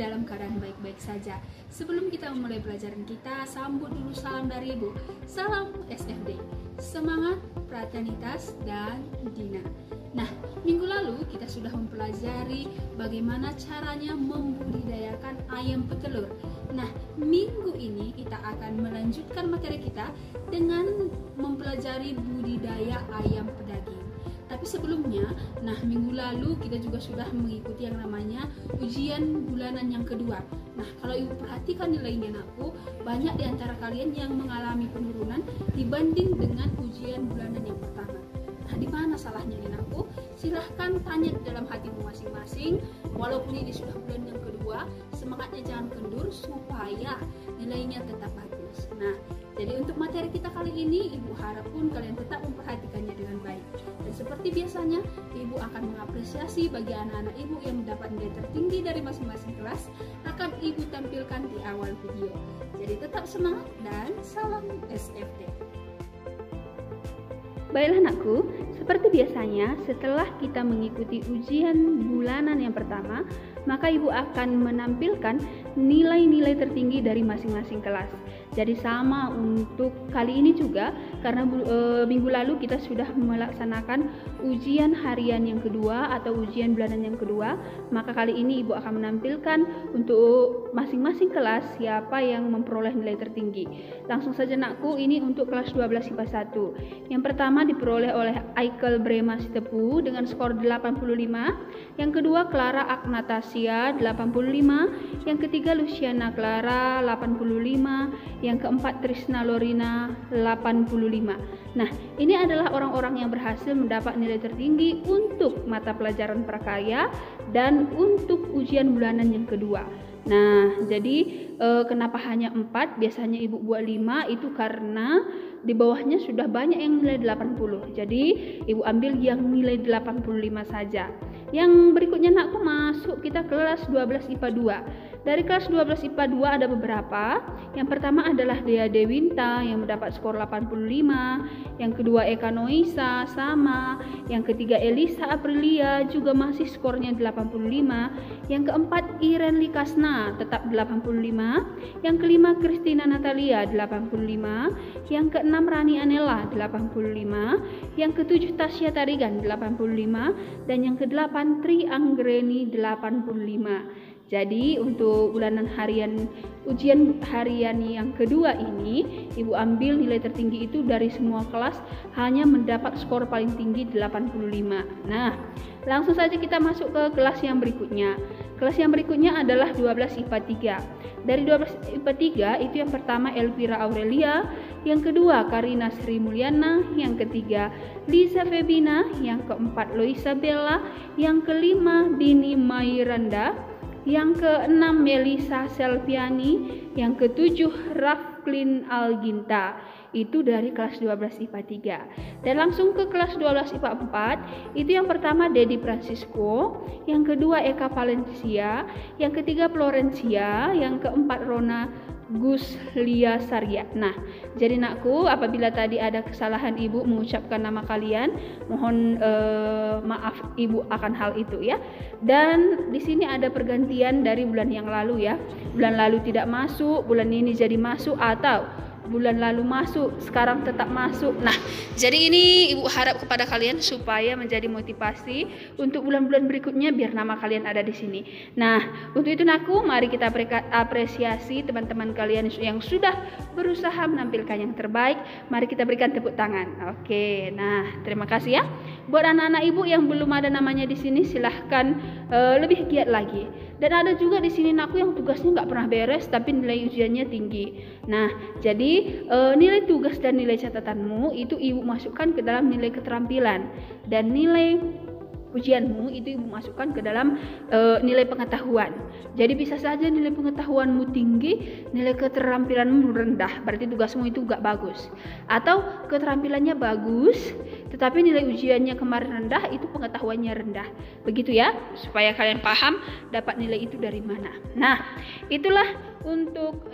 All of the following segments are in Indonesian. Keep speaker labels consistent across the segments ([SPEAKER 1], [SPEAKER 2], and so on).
[SPEAKER 1] dalam keadaan baik-baik saja. Sebelum kita memulai pelajaran kita, sambut dulu salam dari Ibu. Salam SFD, semangat, pratanitas, dan Dina. Nah, minggu lalu kita sudah mempelajari bagaimana caranya membudidayakan ayam petelur. Nah, minggu ini kita akan melanjutkan materi kita dengan mempelajari budidaya ayam pedaging. Tapi sebelumnya, minggu lalu kita juga sudah mengikuti yang namanya ujian bulanan yang kedua. Nah, kalau Ibu perhatikan nilainya anakku, banyak di antara kalian yang mengalami penurunan dibanding dengan ujian bulanan yang pertama. Nah, di mana salahnya anakku? Silahkan tanya dalam hatimu masing-masing. Walaupun ini sudah bulan yang kedua, semangatnya jangan kendur supaya nilainya tetap bagus. Nah, jadi untuk materi kita kali ini, Ibu harap pun kalian tetap memperhatikannya dengan baik. Dan seperti biasanya, Ibu akan mengapresiasi bagi anak-anak Ibu yang mendapat nilai tertinggi dari masing-masing kelas akan Ibu tampilkan di awal video. Jadi tetap semangat dan salam SFD.
[SPEAKER 2] Baiklah anakku, seperti biasanya setelah kita mengikuti ujian bulanan yang pertama, maka Ibu akan menampilkan nilai-nilai tertinggi dari masing-masing kelas. Jadi sama untuk kali ini juga, karena minggu lalu kita sudah melaksanakan ujian harian yang kedua atau ujian bulanan yang kedua, maka kali ini Ibu akan menampilkan untuk masing-masing kelas siapa yang memperoleh nilai tertinggi. Langsung saja anakku, ini untuk kelas 12 IPA 1. Yang pertama diperoleh oleh Aikel Brema Sitepu dengan skor 85, yang kedua Clara Agnatasia 85, yang ketiga Luciana Clara 85, yang keempat Trisna Lorina 85. Nah, ini adalah orang-orang yang berhasil mendapat nilai tertinggi untuk mata pelajaran prakarya dan untuk ujian bulanan yang kedua. Nah, jadi kenapa hanya 4? Biasanya Ibu buat 5 itu karena di bawahnya sudah banyak yang nilai 80. Jadi Ibu ambil yang nilai 85 saja. Yang berikutnya anakku masuk kita kelas 12 IPA 2. Dari kelas 12 IPA 2 ada beberapa. Yang pertama adalah Dea Dewinta yang mendapat skor 85, yang kedua Eka Noisa sama, yang ketiga Elisa Aprilia juga masih skornya 85, yang keempat Iren Likasna tetap 85, yang kelima Christina Natalia 85, yang keenam Rani Anela 85, yang ketujuh Tasya Tarigan 85, dan yang kedelapan Tri Anggreni 85. Jadi untuk bulanan harian ujian harian yang kedua ini, Ibu ambil nilai tertinggi itu dari semua kelas hanya mendapat skor paling tinggi 85. Nah, langsung saja kita masuk ke kelas yang berikutnya. Kelas yang berikutnya adalah 12 IPA 3. Dari 12 IPA 3 itu yang pertama Elvira Aurelia, yang kedua Karina Sri Mulyana, yang ketiga Lisa Febina, yang keempat Loisa Bella, yang kelima Dini Mairanda, yang keenam Melisa Selviani, yang ketujuh Rafklin Alginta. Itu dari kelas 12 IPA 3. Dan langsung ke kelas 12 IPA 4, itu yang pertama Dedi Francisco, yang kedua Eka Valencia, yang ketiga Florencia, yang keempat Rona Guslia Sarya. Nah, jadi nakku, apabila tadi ada kesalahan Ibu mengucapkan nama kalian, mohon maaf Ibu akan hal itu ya. Dan di sini ada pergantian dari bulan yang lalu ya. Bulan lalu tidak masuk, bulan ini jadi masuk, atau bulan lalu masuk, sekarang tetap masuk. Nah, jadi ini Ibu harap kepada kalian supaya menjadi motivasi untuk bulan-bulan berikutnya biar nama kalian ada di sini. Nah, untuk itu aku mari kita apresiasi teman-teman kalian yang sudah berusaha menampilkan yang terbaik. Mari kita berikan tepuk tangan. Oke, nah terima kasih ya. Buat anak-anak Ibu yang belum ada namanya di sini, silahkan lebih giat lagi. Dan ada juga di sini aku yang tugasnya nggak pernah beres tapi nilai ujiannya tinggi. Nah, jadi nilai tugas dan nilai catatanmu itu Ibu masukkan ke dalam nilai keterampilan, dan nilai ujianmu itu Ibu masukkan ke dalam nilai pengetahuan. Jadi bisa saja nilai pengetahuanmu tinggi, nilai keterampilanmu rendah, berarti tugasmu itu gak bagus. Atau keterampilannya bagus, tetapi nilai ujiannya kemarin rendah, itu pengetahuannya rendah. Begitu ya, supaya kalian paham dapat nilai itu dari mana. Nah, itulah untuk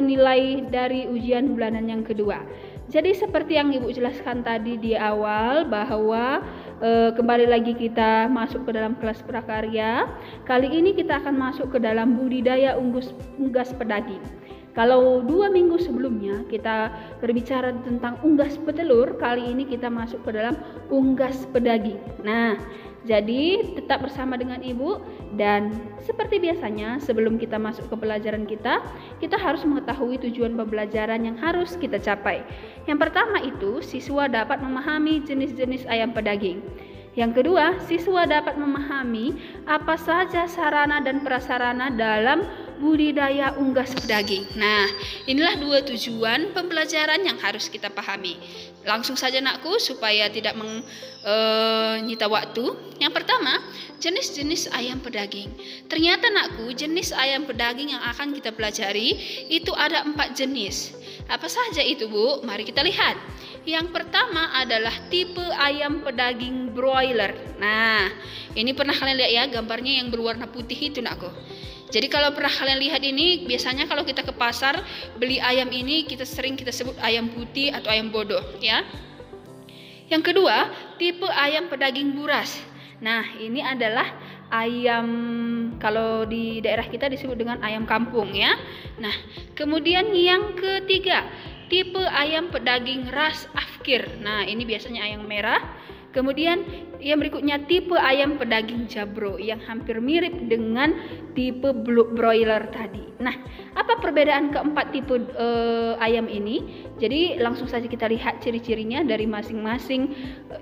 [SPEAKER 2] nilai dari ujian bulanan yang kedua. Jadi seperti yang Ibu jelaskan tadi di awal, bahwa Kembali lagi kita masuk ke dalam kelas prakarya. Kali ini kita akan masuk ke dalam budidaya unggas pedaging. Kalau 2 minggu sebelumnya kita berbicara tentang unggas petelur, kali ini kita masuk ke dalam unggas pedaging. Nah, jadi tetap bersama dengan Ibu, dan seperti biasanya sebelum kita masuk ke pelajaran kita harus mengetahui tujuan pembelajaran yang harus kita capai. Yang pertama itu, siswa dapat memahami jenis-jenis ayam pedaging. Yang kedua, siswa dapat memahami apa saja sarana dan prasarana dalam budidaya unggas pedaging. Nah, inilah 2 tujuan pembelajaran yang harus kita pahami. Langsung saja nakku supaya tidak menyita waktu. Yang pertama, jenis-jenis ayam pedaging. Ternyata nakku, jenis ayam pedaging yang akan kita pelajari itu ada 4 jenis. Apa saja itu, Bu? Mari kita lihat. Yang pertama adalah tipe ayam pedaging broiler. Nah, ini pernah kalian lihat ya gambarnya yang berwarna putih itu nakku. Jadi kalau pernah kalian lihat ini, biasanya kalau kita ke pasar beli ayam ini kita sebut ayam putih atau ayam bodoh ya. Yang kedua, tipe ayam pedaging buras. Nah, ini adalah ayam, kalau di daerah kita disebut dengan ayam kampung ya. Nah, kemudian yang ketiga, tipe ayam pedaging ras afkir. Nah, ini biasanya ayam merah. Kemudian yang berikutnya tipe ayam pedaging jabro yang hampir mirip dengan tipe broiler tadi. Nah, apa perbedaan keempat tipe ayam ini? Jadi langsung saja kita lihat ciri-cirinya dari masing-masing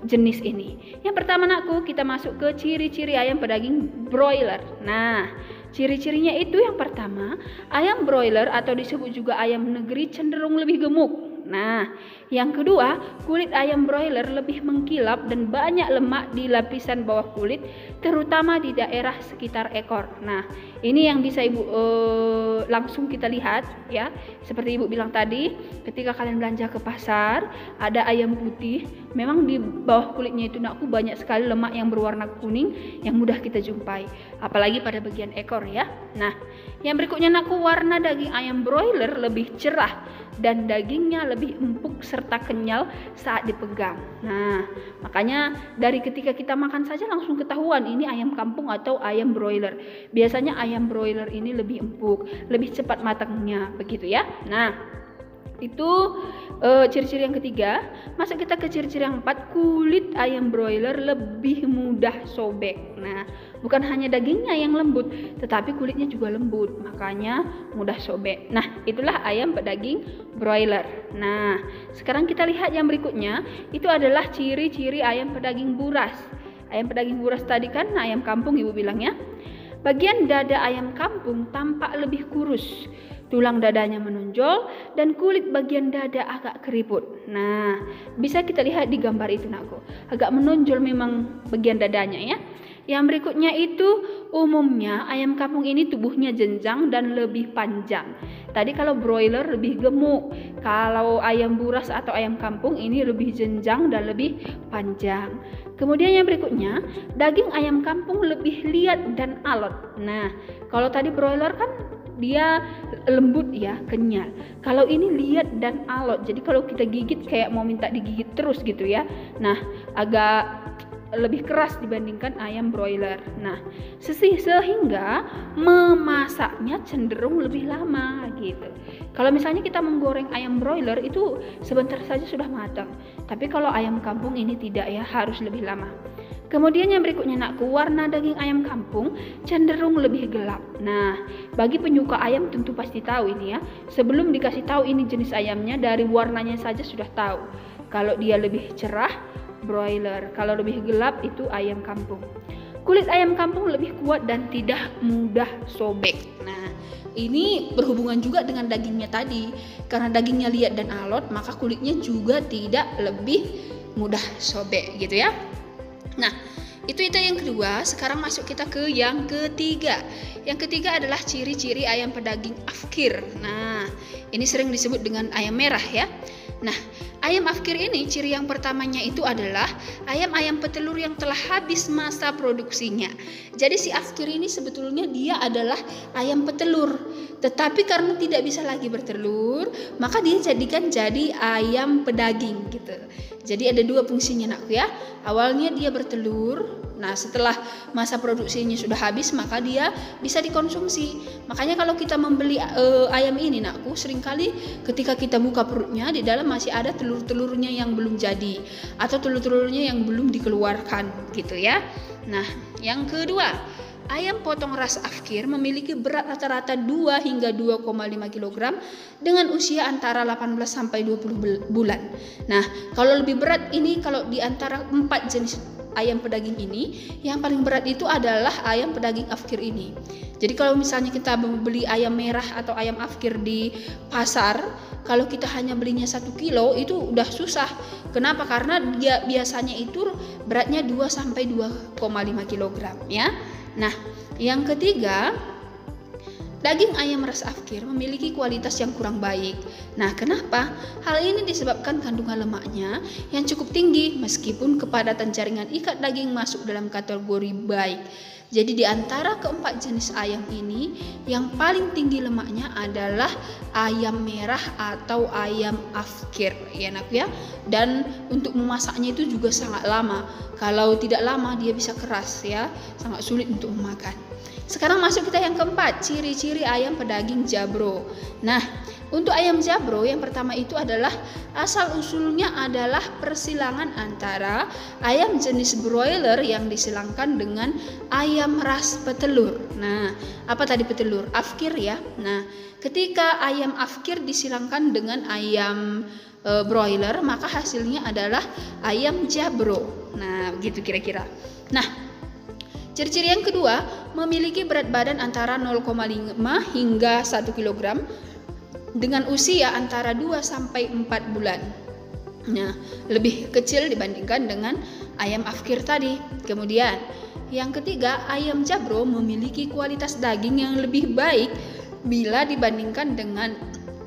[SPEAKER 2] jenis ini. Yang pertama nakku, kita masuk ke ciri-ciri ayam pedaging broiler. Nah, ciri-cirinya itu yang pertama, ayam broiler atau disebut juga ayam negeri cenderung lebih gemuk. Nah, yang kedua, kulit ayam broiler lebih mengkilap dan banyak lemak di lapisan bawah kulit, terutama di daerah sekitar ekor. Nah, ini yang bisa Ibu langsung kita lihat ya. Seperti Ibu bilang tadi, ketika kalian belanja ke pasar, ada ayam putih, memang di bawah kulitnya itu nakku banyak sekali lemak yang berwarna kuning yang mudah kita jumpai, apalagi pada bagian ekor ya. Nah, yang berikutnya nakku, warna daging ayam broiler lebih cerah dan dagingnya lebih empuk serta kenyal saat dipegang. Nah, makanya dari ketika kita makan saja langsung ketahuan ini ayam kampung atau ayam broiler. Biasanya ayam broiler ini lebih empuk, lebih cepat matangnya, begitu ya. Nah, itu ciri-ciri yang ketiga. Masuk kita ke ciri-ciri yang 4, kulit ayam broiler lebih mudah sobek. Nah, bukan hanya dagingnya yang lembut, tetapi kulitnya juga lembut, makanya mudah sobek. Nah, itulah ayam pedaging broiler. Nah, sekarang kita lihat yang berikutnya, itu adalah ciri-ciri ayam pedaging buras. Ayam pedaging buras tadi kan ayam kampung Ibu bilangnya. Bagian dada ayam kampung tampak lebih kurus, tulang dadanya menonjol dan kulit bagian dada agak keriput. Nah, bisa kita lihat di gambar itu nakku. Agak menonjol memang bagian dadanya ya. Yang berikutnya itu umumnya ayam kampung ini tubuhnya jenjang dan lebih panjang. Tadi kalau broiler lebih gemuk, kalau ayam buras atau ayam kampung ini lebih jenjang dan lebih panjang. Kemudian yang berikutnya, daging ayam kampung lebih liat dan alot. Nah, kalau tadi broiler kan dia lembut ya, kenyal. Kalau ini liat dan alot. Jadi kalau kita gigit kayak mau minta digigit terus gitu ya. Nah, agak lebih keras dibandingkan ayam broiler. Nah, sehingga memasaknya cenderung lebih lama gitu. Kalau misalnya kita menggoreng ayam broiler itu sebentar saja sudah matang. Tapi kalau ayam kampung ini tidak ya, harus lebih lama. Kemudian yang berikutnya nakku, warna daging ayam kampung cenderung lebih gelap. Nah, bagi penyuka ayam tentu pasti tahu ini ya. Sebelum dikasih tahu ini jenis ayamnya, dari warnanya saja sudah tahu. Kalau dia lebih cerah, broiler. Kalau lebih gelap itu ayam kampung. Kulit ayam kampung lebih kuat dan tidak mudah sobek. Nah, ini berhubungan juga dengan dagingnya tadi. Karena dagingnya liat dan alot, maka kulitnya juga tidak lebih mudah sobek gitu ya. Nah, itu yang kedua. Sekarang masuk kita ke yang ketiga. Yang ketiga adalah ciri-ciri ayam pedaging afkir. Nah, ini sering disebut dengan ayam merah ya. Nah, ayam afkir ini ciri yang pertamanya itu adalah ayam-ayam petelur yang telah habis masa produksinya. Jadi si afkir ini sebetulnya dia adalah ayam petelur, tetapi karena tidak bisa lagi bertelur, maka dia jadikan jadi ayam pedaging gitu.
[SPEAKER 1] Jadi ada dua fungsinya nakku ya. Awalnya dia bertelur. Nah, setelah masa produksinya sudah habis, maka dia bisa dikonsumsi. Makanya kalau kita membeli ayam ini nakku, seringkali ketika kita buka perutnya, di dalam masih ada telur-telurnya yang belum jadi atau telur-telurnya yang belum dikeluarkan gitu ya. Nah, yang kedua, ayam potong ras Afkir memiliki berat rata-rata 2 hingga 2,5 kg dengan usia antara 18 sampai 20 bulan. Nah, kalau lebih berat ini, kalau di antara 4 jenis ayam pedaging ini, yang paling berat itu adalah ayam pedaging Afkir ini. Jadi kalau misalnya kita beli ayam merah atau ayam Afkir di pasar, kalau kita hanya belinya 1 kilo itu udah susah. Kenapa? Karena dia biasanya itu beratnya 2 sampai 2,5 kg ya. Nah, yang ketiga, daging ayam ras Afkir memiliki kualitas yang kurang baik. Nah, kenapa? Hal ini disebabkan kandungan lemaknya yang cukup tinggi meskipun kepadatan jaringan ikat daging masuk dalam kategori baik. Jadi di antara keempat jenis ayam ini, yang paling tinggi lemaknya adalah ayam merah atau ayam Afkir ya nak ya. Dan untuk memasaknya itu juga sangat lama. Kalau tidak lama dia bisa keras ya, sangat sulit untuk memakan. Sekarang masuk kita yang keempat, ciri-ciri ayam pedaging Jabro. Nah, untuk ayam Jabro yang pertama itu adalah asal-usulnya adalah persilangan antara ayam jenis broiler yang disilangkan dengan ayam ras petelur. Nah, apa tadi petelur? Afkir ya. Nah, ketika ayam Afkir disilangkan dengan ayam broiler, maka hasilnya adalah ayam Jabro. Nah, begitu kira-kira. Nah, ciri-ciri yang kedua, memiliki berat badan antara 0,5 hingga 1 kg dengan usia antara 2 sampai 4 bulan. Nah, lebih kecil dibandingkan dengan ayam Afkir tadi. Kemudian, yang ketiga, ayam Jabro memiliki kualitas daging yang lebih baik bila dibandingkan dengan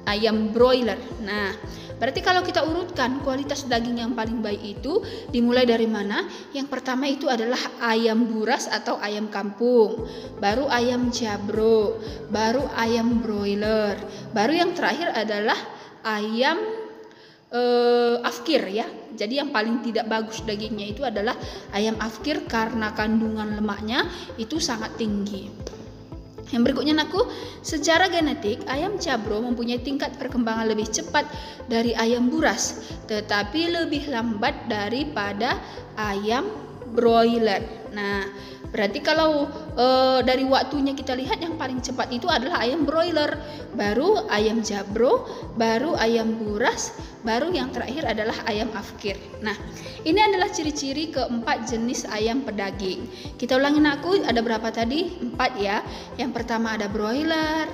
[SPEAKER 1] ayam broiler. Nah, berarti kalau kita urutkan kualitas daging yang paling baik itu dimulai dari mana? Yang pertama itu adalah ayam buras atau ayam kampung, baru ayam Jabro, baru ayam broiler, baru yang terakhir adalah ayam Afkir ya. Jadi yang paling tidak bagus dagingnya itu adalah ayam Afkir karena kandungan lemaknya itu sangat tinggi. Yang berikutnya nakku, secara genetik ayam Jabro mempunyai tingkat perkembangan lebih cepat dari ayam buras, tetapi lebih lambat daripada ayam broiler. Nah, berarti kalau dari waktunya kita lihat yang paling cepat itu adalah ayam broiler, baru ayam Jabro, baru ayam buras, baru yang terakhir adalah ayam Afkir. Nah, ini adalah ciri-ciri keempat jenis ayam pedaging. Kita ulangin aku, ada berapa tadi? 4 ya. Yang pertama ada broiler,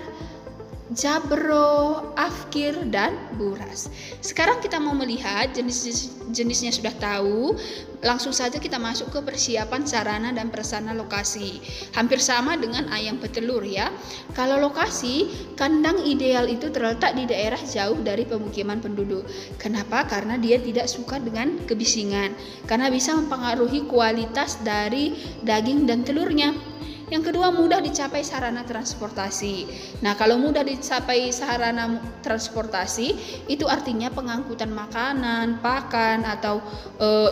[SPEAKER 1] Jabro, Afkir, dan buras. Sekarang kita mau melihat jenisnya sudah tahu. Langsung saja kita masuk ke persiapan sarana dan prasarana lokasi. Hampir sama dengan ayam petelur ya. Kalau lokasi, kandang ideal itu terletak di daerah jauh dari pemukiman penduduk. Kenapa? Karena dia tidak suka dengan kebisingan. Karena bisa mempengaruhi kualitas dari daging dan telurnya. Yang kedua, mudah dicapai sarana transportasi. Nah, kalau mudah dicapai sarana transportasi, itu artinya pengangkutan makanan, pakan, atau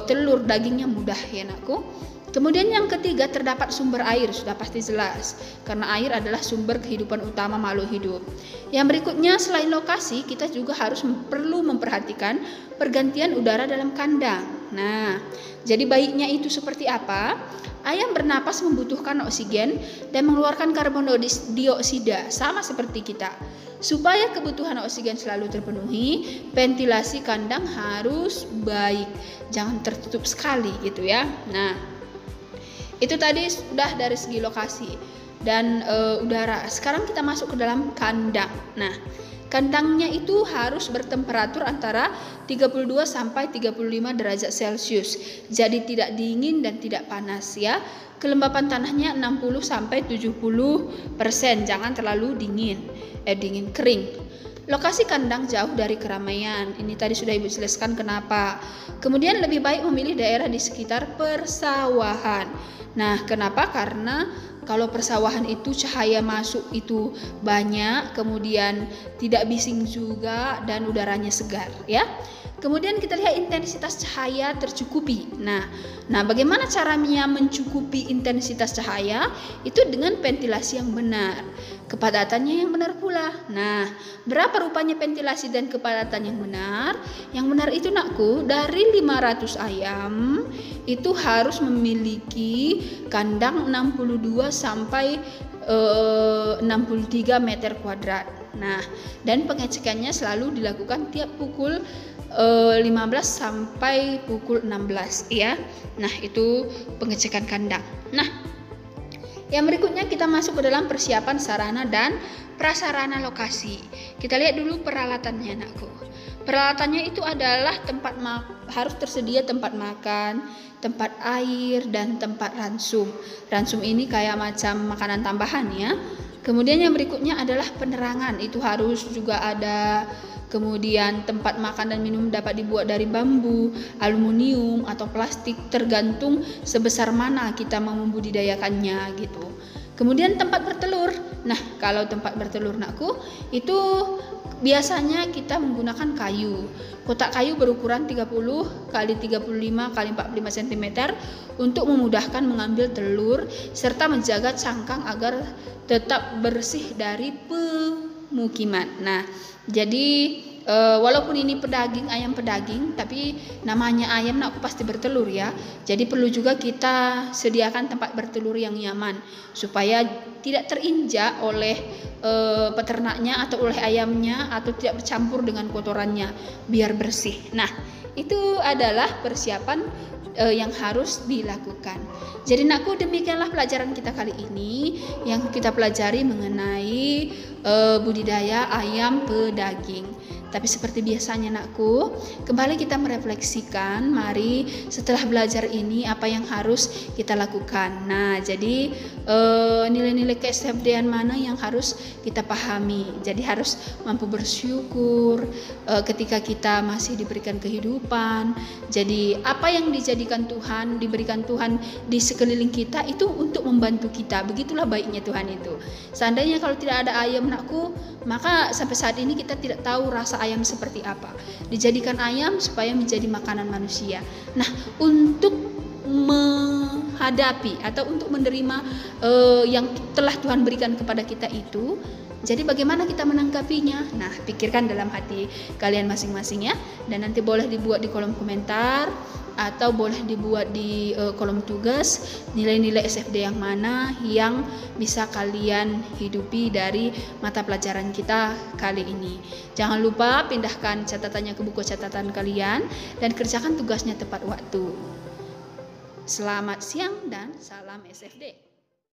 [SPEAKER 1] telur, dagingnya mudah ya nakku. Kemudian yang ketiga, terdapat sumber air, sudah pasti jelas. Karena air adalah sumber kehidupan utama makhluk hidup. Yang berikutnya, selain lokasi, kita juga perlu memperhatikan pergantian udara dalam kandang. Nah, jadi baiknya itu seperti apa? Ayam bernapas membutuhkan oksigen dan mengeluarkan karbon dioksida sama seperti kita. Supaya kebutuhan oksigen selalu terpenuhi, ventilasi kandang harus baik. Jangan tertutup sekali gitu ya. Nah, itu tadi sudah dari segi lokasi dan udara. Sekarang kita masuk ke dalam kandang. Nah, kandangnya itu harus bertemperatur antara 32 sampai 35 derajat Celcius. Jadi tidak dingin dan tidak panas ya. Kelembapan tanahnya 60 sampai 70%. Jangan terlalu dingin kering. Lokasi kandang jauh dari keramaian. Ini tadi sudah Ibu jelaskan kenapa. Kemudian lebih baik memilih daerah di sekitar persawahan. Nah, kenapa? Karena kalau persawahan itu cahaya masuk itu banyak, kemudian tidak bising juga dan udaranya segar ya. Kemudian kita lihat intensitas cahaya tercukupi. Nah, bagaimana caranya mencukupi intensitas cahaya? Itu dengan ventilasi yang benar, kepadatannya yang benar pula. Nah, berapa rupanya ventilasi dan kepadatan yang benar? Yang benar itu nakku, dari 500 ayam itu harus memiliki kandang 62 sampai 63 meter kuadrat. Nah, dan pengecekannya selalu dilakukan tiap pukul 15 sampai pukul 16 ya. Nah, itu pengecekan kandang. Nah, yang berikutnya kita masuk ke dalam persiapan sarana dan prasarana lokasi. Kita lihat dulu peralatannya, anakku. Peralatannya itu adalah harus tersedia tempat makan, tempat air, dan tempat ransum. Ransum ini kayak macam makanan tambahan ya. Kemudian yang berikutnya adalah penerangan, itu harus juga ada. Kemudian tempat makan dan minum dapat dibuat dari bambu, aluminium, atau plastik, tergantung sebesar mana kita mau membudidayakannya gitu. Kemudian tempat bertelur. Nah, kalau tempat bertelur nakku itu biasanya kita menggunakan kayu. Kotak kayu berukuran 30 x 35 x 45 cm untuk memudahkan mengambil telur serta menjaga cangkang agar tetap bersih dari pemukiman. Nah, jadi walaupun ini ayam pedaging, tapi namanya ayam nak pasti bertelur ya. Jadi perlu juga kita sediakan tempat bertelur yang nyaman supaya tidak terinjak oleh peternaknya atau oleh ayamnya, atau tidak bercampur dengan kotorannya, biar bersih. Nah, itu adalah persiapan yang harus dilakukan. Jadi nakku, demikianlah pelajaran kita kali ini yang kita pelajari mengenai budidaya ayam pedaging. Tapi seperti biasanya nakku, kembali kita merefleksikan, mari setelah belajar ini apa yang harus kita lakukan. Nah, jadi nilai-nilai ke-SFD-an mana yang harus kita pahami. Jadi harus mampu bersyukur ketika kita masih diberikan kehidupan. Jadi apa yang diberikan Tuhan di sekeliling kita itu untuk membantu kita. Begitulah baiknya Tuhan itu. Seandainya kalau tidak ada ayam nakku, maka sampai saat ini kita tidak tahu rasa ayam seperti apa. Dijadikan ayam supaya menjadi makanan manusia. Nah, untuk menghadapi atau untuk menerima yang telah Tuhan berikan kepada kita itu, jadi bagaimana kita menanggapinya? Nah, pikirkan dalam hati kalian masing-masing ya. Dan nanti boleh dibuat di kolom komentar atau boleh dibuat di kolom tugas nilai-nilai SFD yang mana yang bisa kalian hidupi dari mata pelajaran kita kali ini. Jangan lupa pindahkan catatannya ke buku catatan kalian dan kerjakan tugasnya tepat waktu. Selamat siang dan salam SFD.